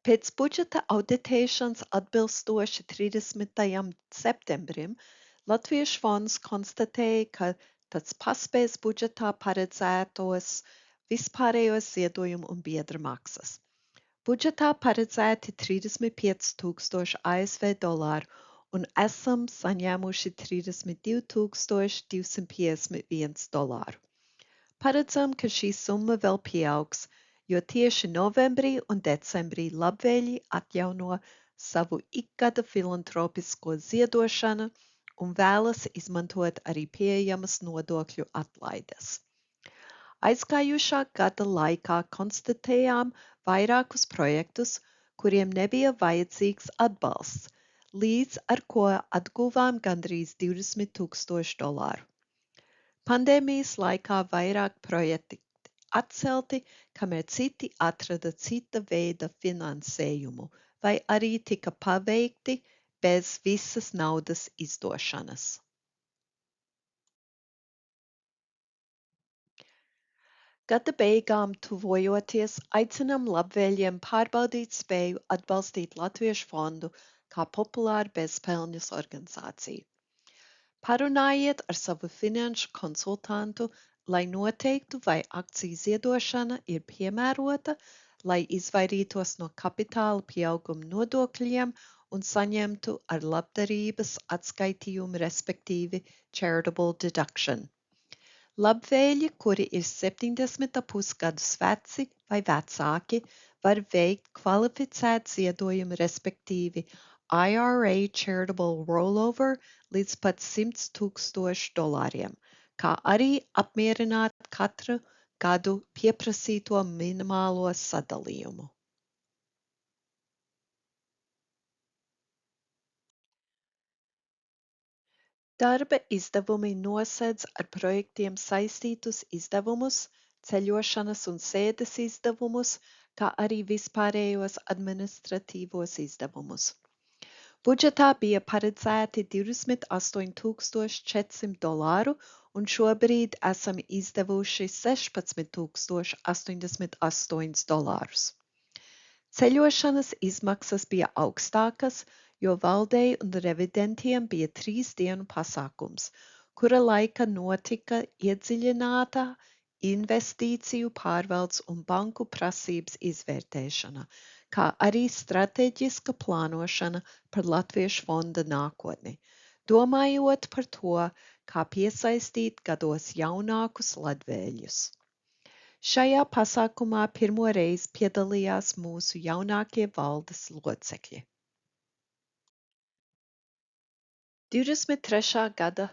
Pēc budžeta auditēšanas atbilstoši 30. septembrim Latviešu fonds konstatēja, ka tas paspēs budžetā paredzētos vispārējos ziedojumu un biedra maksas. Budžetā paredzēti 35,000 ASV dolāru un esam saņēmuši 32,251 dolāru. Paredzam, ka šī summa vēl pieaugs, jo tieši novembrī un decembrī labvēļi atjauno savu ikgada filantropisko ziedošanu un vēlas izmantot arī pieejamas nodokļu atlaides. Aizgājušā gada laikā konstatējām vairākus projektus, kuriem nebija vajadzīgs atbalsts, līdz ar ko atguvām gandrīz 20,000 dolāru. Pandēmijas laikā vairāk projekti atcelti, kamēr citi atrada cita veida finansējumu, vai arī tika paveikti bez visas naudas izdošanas. Gada beigām tuvojoties, aicinām labvēļiem pārbaudīt spēju atbalstīt Latviešu fondu kā populāru bezpeļņas organizāciju. Parunājiet ar savu finanšu konsultantu, lai noteiktu, vai akciju ziedošana ir piemērota, lai izvairītos no kapitāla pieauguma nodokļiem un saņemtu ar labdarības atskaitījumu, respektīvi charitable deduction. Labvēļi, kuri ir 70,5 gadus veci vai vecāki, var veikt kvalificētu ziedojumu, respektīvi IRA charitable rollover līdz pat 100,000 dolāriem, kā arī apmierināt katru gadu pieprasīto minimālo sadalījumu. Darba izdevumi nosedz ar projektiem saistītus izdevumus, ceļošanas un sēdes izdevumus, kā arī vispārējos administratīvos izdevumus. Budžetā bija paredzēti 28,400 dolāru, un šobrīd esam izdevuši 16,088 dolārus. Ceļošanas izmaksas bija augstākas, jo valdei un revidentiem bija 3 dienu pasākums, kura laika notika iedziļināta investīciju pārvaldes un banku prasības izvērtēšana, kā arī stratēģiska plānošana par Latviešu fonda nākotni, domājot par to, kā piesaistīt gados jaunākus latvēļus. Šajā pasākumā pirmo reizi piedalījās mūsu jaunākie valdes locekļi. 23. gada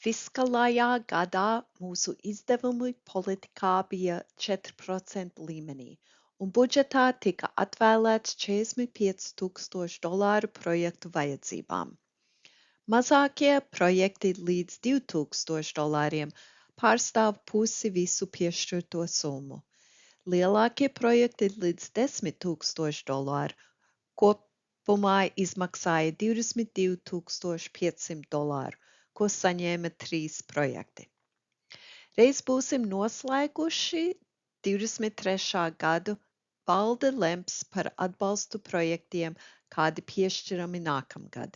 fiskālajā gadā mūsu izdevumi politikā bija 4% līmenī, un budžetā tika atvēlēts 45,000 dolāru projektu vajadzībām. Mazākie projekti līdz 2,000 dolāriem pārstāv pusi visu piešķirto summu. Lielākie projekti līdz 10,000 dolāru kopumā izmaksāja 22,500 dolāru, ko saņēma 3 projekti. Reiz būsim noslēguši 23. gadu, valde lems par atbalstu projektiem, kādi piešķirami nākamgad.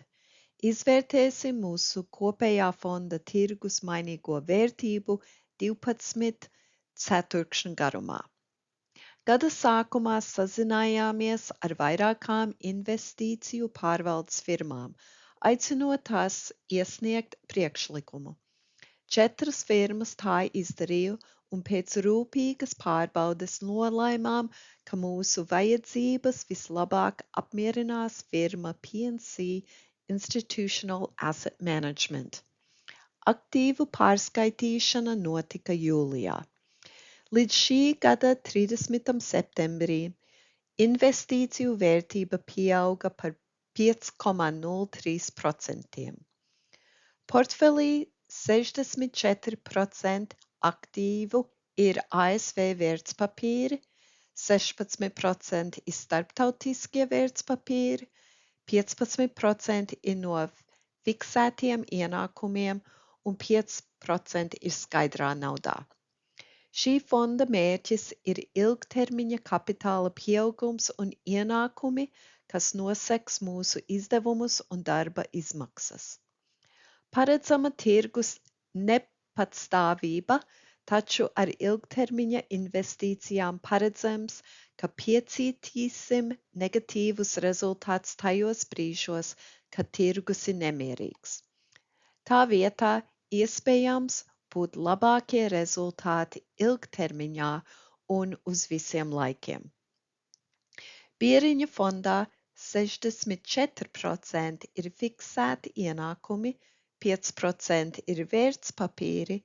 Izvērtēsim mūsu kopējā fonda tirgus mainīgo vērtību 12 ceturkšņu garumā. Gada sākumā sazinājāmies ar vairākām investīciju pārvaldes firmām, aicinot tās iesniegt priekšlikumu. 4 firmas tā izdarīja, un pēc rūpīgas pārbaudes nolēmām, ka mūsu vajadzības vislabāk apmierinās firma PNC Institutional Asset Management. Aktīvu pārskaitīšana notika jūlijā. Līdz šī gada 30. septembrī investīciju vērtība pieauga par 5,03%. Portfelī 64% aktīvu ir ASV vērtspapīri, 16% ir starptautiskie vērtspapīri, 15% ir no fiksētiem ienākumiem un 5% ir skaidrā naudā. Šī fonda mērķis ir ilgtermiņa kapitāla pieaugums un ienākumi, kas nosegs mūsu izdevumus un darba izmaksas. Paredzama tirgus nepatstāvība, taču ar ilgtermiņa investīcijām paredzams, ka piecītīsim negatīvus rezultātus tajos brīžos, kad tirgus ir nemierīgs. Tā vietā iespējams būt labākie rezultāti ilgtermiņā un uz visiem laikiem. Bieriņa fondā 64% ir fiksēti ienākumi, 5% ir vērtspapīri,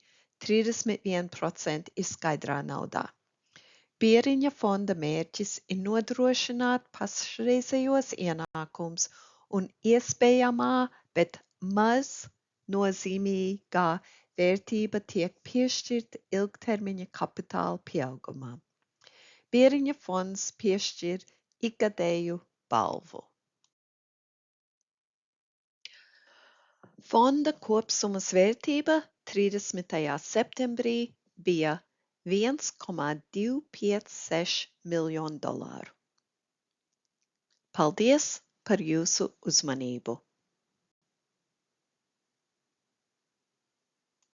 31% ir skaidrā naudā. Bieriņa fonda mērķis ir nodrošināt pašreizējos ienākumus un iespējamā, bet maz nozīmīgā vērtība tiek piešķirta ilgtermiņa kapitāla pieaugumam. Bieriņa fonds piešķir ikgadēju balvu. Fonda kopsummas vērtība 30. septembrī bija $1,256 miljonu. Paldies par jūsu uzmanību!